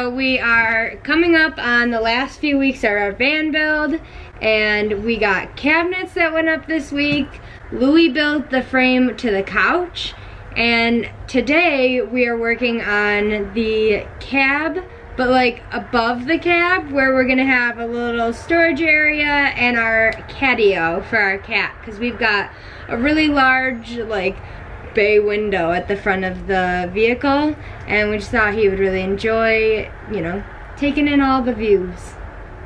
So we are coming up on the last few weeks of our van build, and we got cabinets that went up this week. Louis built the frame to the couch, and today we are working on the cab, but like above the cab, where we're gonna have a little storage area and our catio for our cat, because we've got a really large like bay window at the front of the vehicle, and we just thought he would really enjoy, you know, taking in all the views.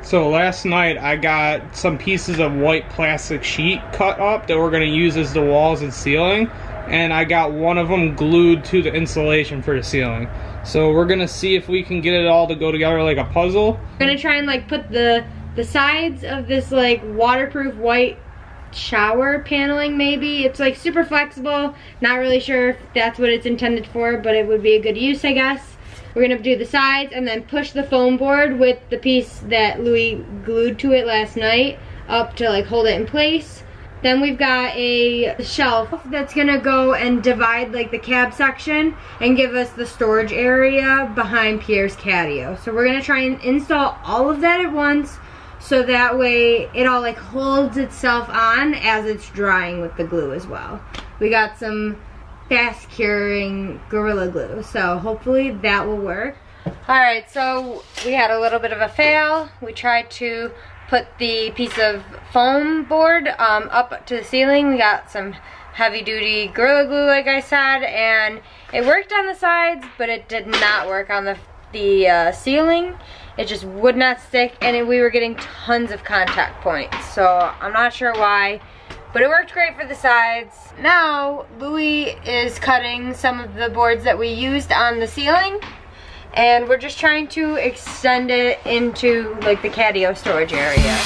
So last night I got some pieces of white plastic sheet cut up that we're going to use as the walls and ceiling, and I got one of them glued to the insulation for the ceiling. So we're going to see if we can get it all to go together like a puzzle. We're going to try and like put the sides of this like waterproof white shower paneling, maybe. It's like super flexible, not really sure if that's what it's intended for, but it would be a good use, I guess. We're gonna do the sides and then push the foam board with the piece that Louis glued to it last night up to like hold it in place. Then we've got a shelf that's gonna go and divide like the cab section and give us the storage area behind Pierre's catio. So we're gonna try and install all of that at once, so that way it all like holds itself on as it's drying with the glue as well. We got some fast curing Gorilla Glue, so hopefully that will work. Alright, so we had a little bit of a fail. We tried to put the piece of foam board up to the ceiling. We got some heavy duty Gorilla Glue like I said, and it worked on the sides, but it did not work on the ceiling. It just would not stick, and we were getting tons of contact points, so I'm not sure why, but it worked great for the sides. Now Louis is cutting some of the boards that we used on the ceiling, and we're just trying to extend it into like the catio storage area.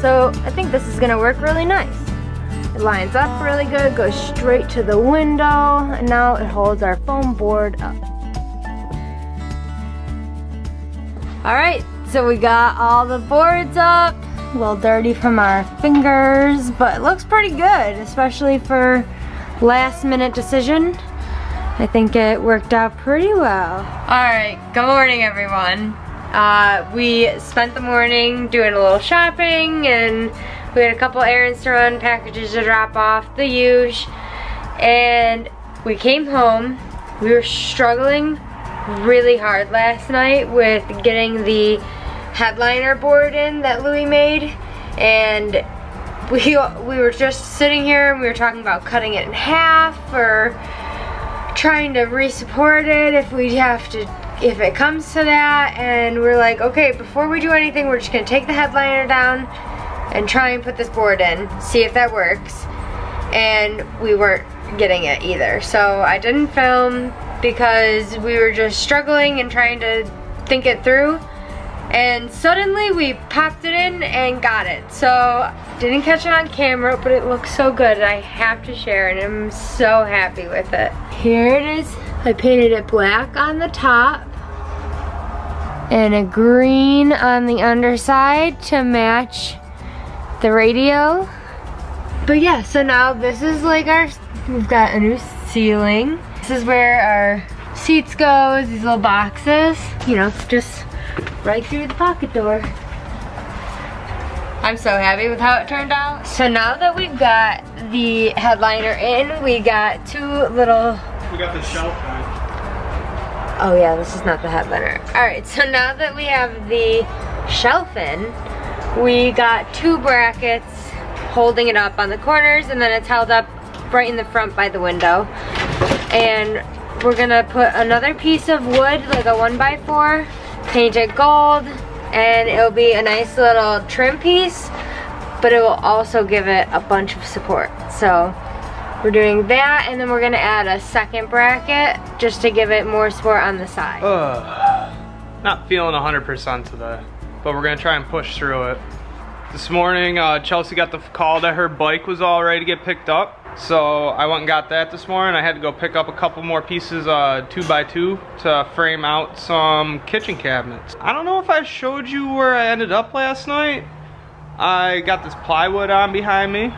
So I think this is gonna work really nice. It lines up really good, goes straight to the window, and now it holds our foam board up. Alright, so we got all the boards up, a little dirty from our fingers, but it looks pretty good, especially for last minute decision. I think it worked out pretty well. Alright, good morning everyone. We spent the morning doing a little shopping, and we had a couple errands to run, packages to drop off, the usual, and we came home. We were struggling really hard last night with getting the headliner board in that Louis made, and we were just sitting here and we were talking about cutting it in half or trying to re-support it if it comes to that, and we're like, okay, before we do anything, we're just gonna take the headliner down and try and put this board in, see if that works. And we weren't getting it either, so I didn't film because we were just struggling and trying to think it through, and suddenly we popped it in and got it. So didn't catch it on camera, but it looks so good, and I have to share, and I'm so happy with it. Here it is. I painted it black on the top and a green on the underside to match the radio. But yeah, so now this is like we've got a new ceiling. This is where our seats go, these little boxes, you know, just right through the pocket door. I'm so happy with how it turned out. So now that we've got the headliner in, we got two little... We got the shelf in. Oh yeah, this is not the headliner. Alright, so now that we have the shelf in, we got two brackets holding it up on the corners, and then it's held up right in the front by the window. And we're gonna put another piece of wood, like a 1x4, paint it gold, and it'll be a nice little trim piece, but it will also give it a bunch of support. So We're doing that, and then we're gonna add a second bracket just to give it more support on the side. Not feeling 100% today, but we're gonna try and push through it. This morning, Chelsea got the call that her bike was all ready to get picked up. So I went and got that this morning. I had to go pick up a couple more pieces 2x2 to frame out some kitchen cabinets. I don't know if I showed you where I ended up last night. I got this plywood on behind me,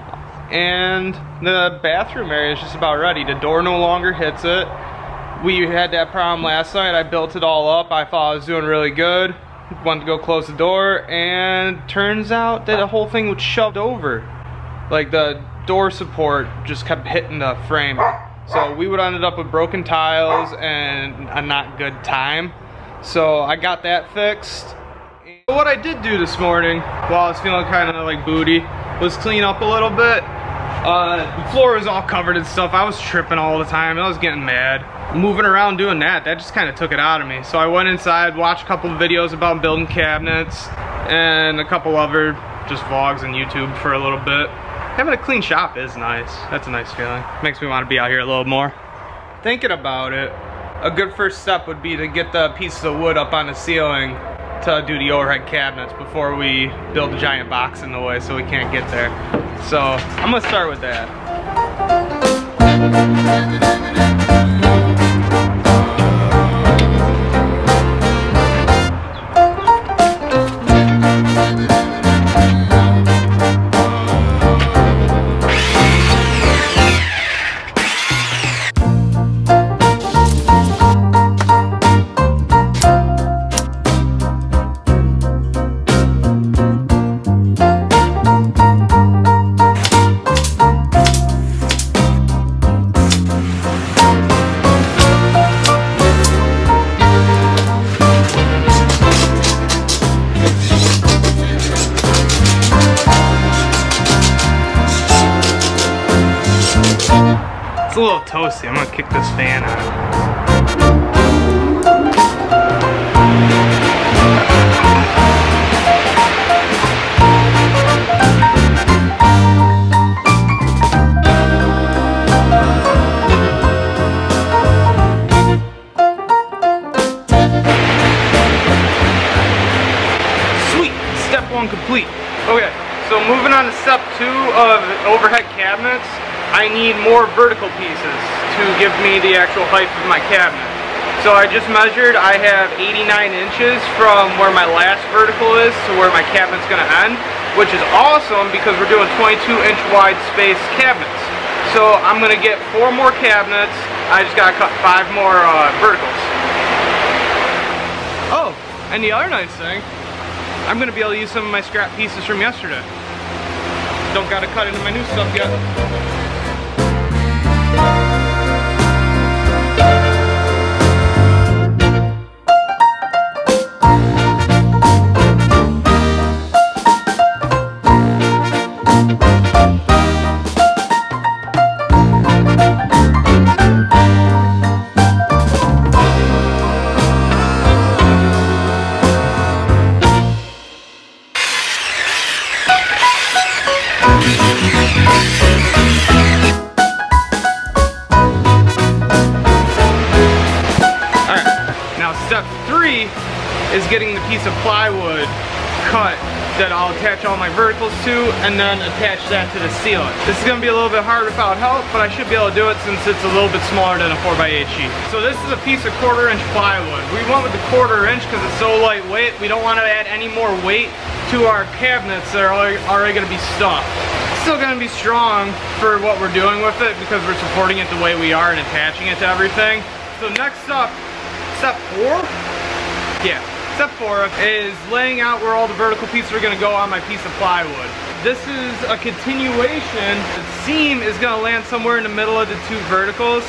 and the bathroom area is just about ready. The door no longer hits it. We had that problem last night. I built it all up. I thought I was doing really good. Went to go close the door, and turns out that the whole thing was shoved over. Like the door support just kept hitting the frame. So we would have ended up with broken tiles and a not good time. So I got that fixed. And what I did do this morning, while I was feeling kind of like booty, was clean up a little bit. The floor was all covered in stuff. I was tripping all the time. I was getting mad. Moving around doing that just kind of took it out of me. So I went inside, watched a couple of videos about building cabinets, and a couple other just vlogs on YouTube for a little bit. Having a clean shop is nice. That's a nice feeling. Makes me want to be out here a little more. Thinking about it, a good first step would be to get the pieces of wood up on the ceiling to do the overhead cabinets before we build a giant box in the way so we can't get there. So I'm gonna start with that. It's a little toasty. I'm gonna kick this fan on. Sweet, step one complete. Okay, so moving on to step 2 of overhead cabinets. I need more vertical pieces to give me the actual height of my cabinet. So I just measured, I have 89 inches from where my last vertical is to where my cabinet's gonna end, which is awesome because we're doing 22-inch wide space cabinets. So I'm gonna get 4 more cabinets. I just gotta cut 5 more verticals. Oh, and the other nice thing, I'm gonna be able to use some of my scrap pieces from yesterday. Don't gotta cut into my new stuff yet. Step 3 is getting the piece of plywood cut that I'll attach all my verticals to and then attach that to the ceiling. This is going to be a little bit hard without help, but I should be able to do it since it's a little bit smaller than a 4x8 sheet. So this is a piece of 1/4 inch plywood. We went with the 1/4 inch because it's so lightweight. We don't want to add any more weight to our cabinets that are already going to be stuffed. It's still going to be strong for what we're doing with it because we're supporting it the way we are and attaching it to everything. So next up, step 4? Yeah, step 4 is laying out where all the vertical pieces are gonna go on my piece of plywood. This is a continuation. The seam is gonna land somewhere in the middle of the 2 verticals.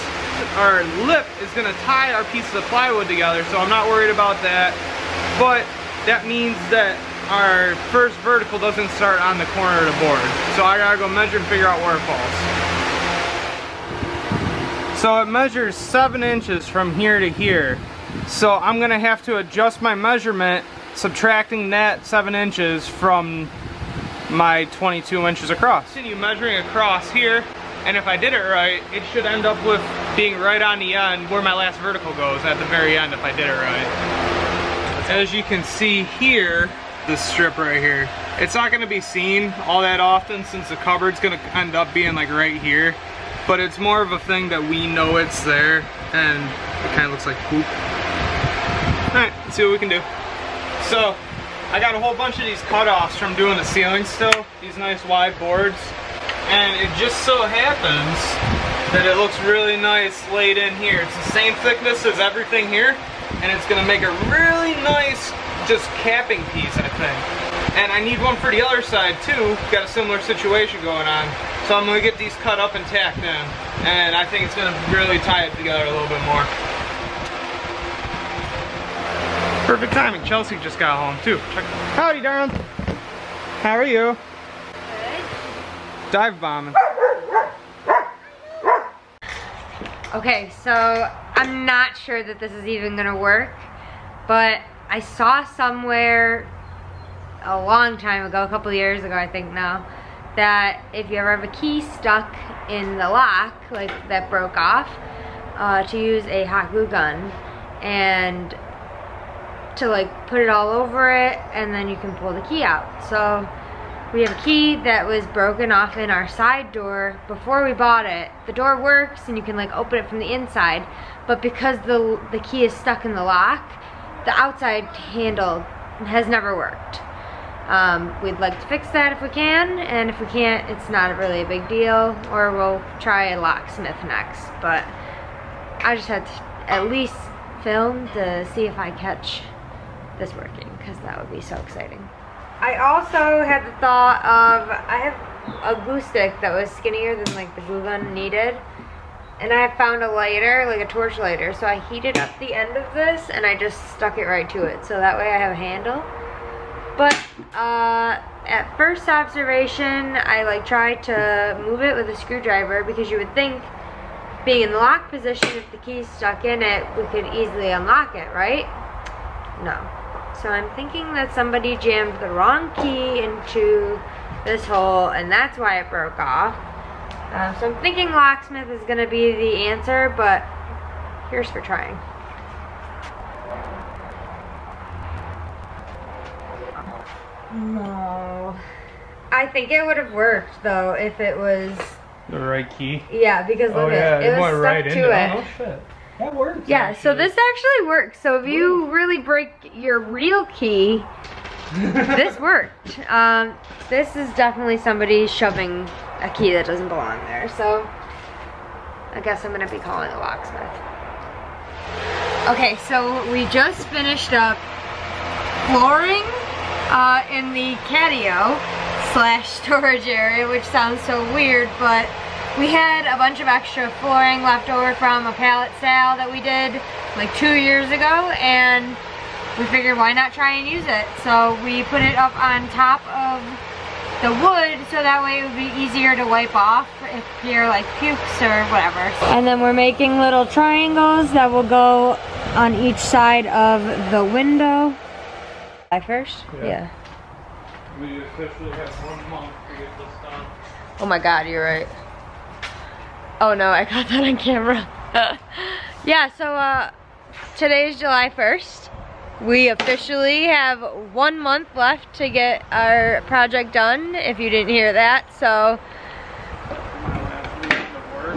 Our lip is gonna tie our pieces of plywood together, so I'm not worried about that. But that means that our first vertical doesn't start on the corner of the board. So I gotta go measure and figure out where it falls. So it measures 7 inches from here to here. So I'm gonna have to adjust my measurement, subtracting that 7 inches from my 22 inches across. Continue measuring across here. And if I did it right, it should end up with being right on the end where my last vertical goes at the very end if I did it right. As you can see here, this strip right here, it's not gonna be seen all that often since the cupboard's gonna end up being like right here. But it's more of a thing that we know it's there and it kind of looks like poop. Alright, let's see what we can do. So, I got a whole bunch of these cutoffs from doing the ceiling still, these nice wide boards. And it just so happens that it looks really nice laid in here. It's the same thickness as everything here, and it's gonna make a really nice just capping piece, I think. And I need one for the other side too, got a similar situation going on. So I'm gonna get these cut up and tacked in, and I think it's gonna really tie it together a little bit more. Perfect timing, Chelsea just got home too. Howdy, darling. How are you? Dive bombing. Okay, so I'm not sure that this is even gonna work, but I saw somewhere a long time ago, a couple of years ago I think now, that if you ever have a key stuck in the lock, like that broke off, to use a hot glue gun and to like put it all over it, and then you can pull the key out. So we have a key that was broken off in our side door before we bought it. The door works and you can like open it from the inside, but because the key is stuck in the lock, the outside handle has never worked. We'd like to fix that if we can, and if we can't, it's not really a big deal, or we'll try a locksmith next. But I just had to at least film to see if I catch this working, because that would be so exciting. I also had the thought of, I have a glue stick that was skinnier than like the glue gun needed, and I found a lighter, like a torch lighter, so I heated up the end of this and I just stuck it right to it, so that way I have a handle. But at first observation, I like tried to move it with a screwdriver, because you would think, being in the lock position, if the key's stuck in it, we could easily unlock it, right? No. So I'm thinking that somebody jammed the wrong key into this hole, and that's why it broke off. So I'm thinking locksmith is gonna be the answer, but here's for trying. No. I think it would have worked though if it was the right key. Yeah, because look at it was stuck right to into it. Oh, shit. That works. Yeah, actually. so this actually works. So if you really break your real key, this worked. This is definitely somebody shoving a key that doesn't belong there. So I guess I'm gonna be calling a locksmith. Okay, so we just finished up flooring in the catio / storage area, which sounds so weird, but we had a bunch of extra flooring left over from a pallet sale that we did like 2 years ago, and we figured why not try and use it. So we put it up on top of the wood so that way it would be easier to wipe off if you're like pukes or whatever. And then we're making little triangles that will go on each side of the window. First? Yeah. We officially have 1 month to get this done. Oh my god, you're right. Oh no, I got that on camera. Yeah, so today's July 1st. We officially have 1 month left to get our project done, if you didn't hear that. So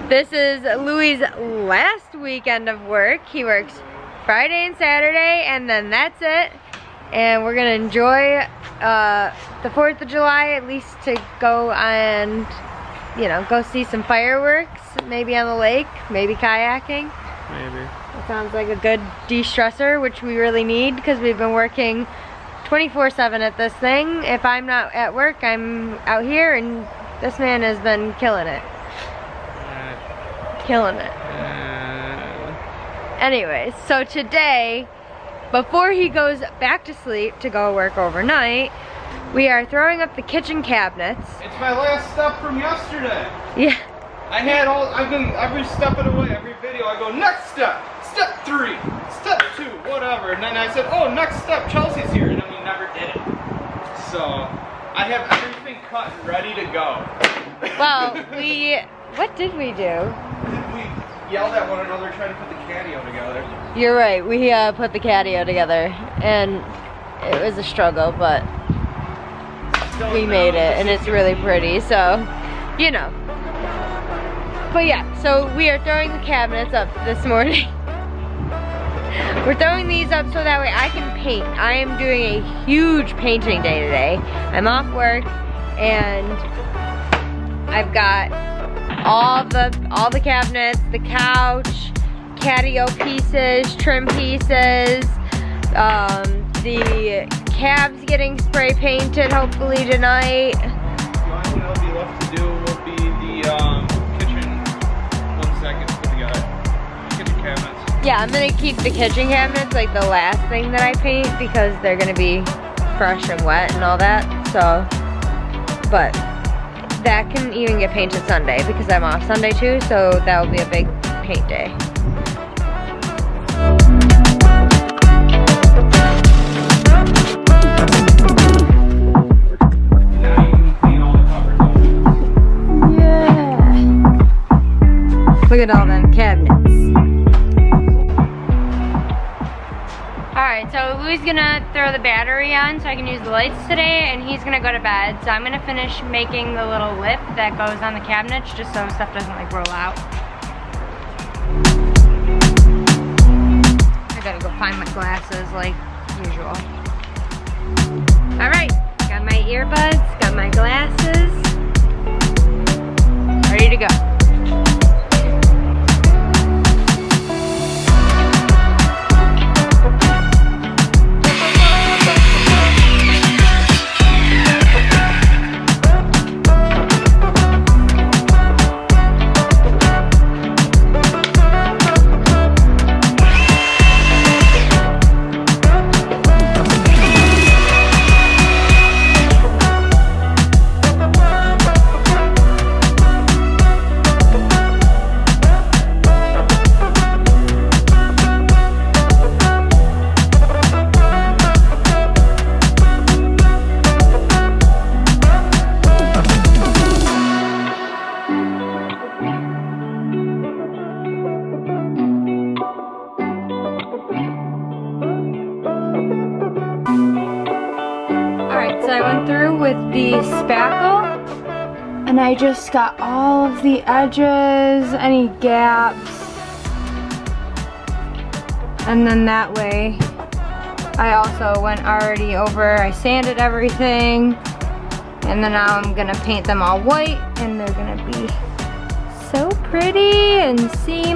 this is Louis' last weekend of work. He works Friday and Saturday, and then that's it. And we're gonna enjoy the 4th of July, at least to go and, you know, go see some fireworks, maybe on the lake, maybe kayaking. Maybe. That sounds like a good de-stressor, which we really need because we've been working 24/7 at this thing. If I'm not at work, I'm out here, and this man has been killing it. Killing it. Anyways, so today, before he goes back to sleep to go work overnight, we are throwing up the kitchen cabinets. It's my last step from yesterday. Yeah. I've been every step of the way, every video, I go, next step, step 3, step 2, whatever. And then I said, oh, next step, Chelsea's here, and then we never did it. So, I have everything cut and ready to go. Well, we What did we do? We yelled at one another trying to put the catio together. You're right, we put the catio together and it was a struggle, but we made it and it's really pretty, so, you know. But yeah, so we are throwing the cabinets up this morning. We're throwing these up so that way I can paint. I am doing a huge painting day today. I'm off work and I've got all the cabinets, the couch, catio pieces, trim pieces, the cabs getting spray painted hopefully tonight. The only thing that'll be left to do will be the kitchen ones that get put together. Kitchen cabinets. Yeah, I'm gonna keep the kitchen cabinets like the last thing that I paint because they're gonna be fresh and wet and all that, so, but that can even get painted Sunday because I'm off Sunday too, so that will be a big paint day. Yeah. Look at all them cabinets. Alright, so Louis is gonna throw the battery on so I can use the lights today, and he's gonna go to bed. So I'm gonna finish making the little lip that goes on the cabinets just so stuff doesn't like roll out. I gotta go find my glasses like usual. Alright, got my earbuds, got my glasses, ready to go. So I went through with the spackle and I just got all of the edges, any gaps, and then that way I also went already over, I sanded everything, and then now I'm gonna paint them all white and they're gonna be so pretty and see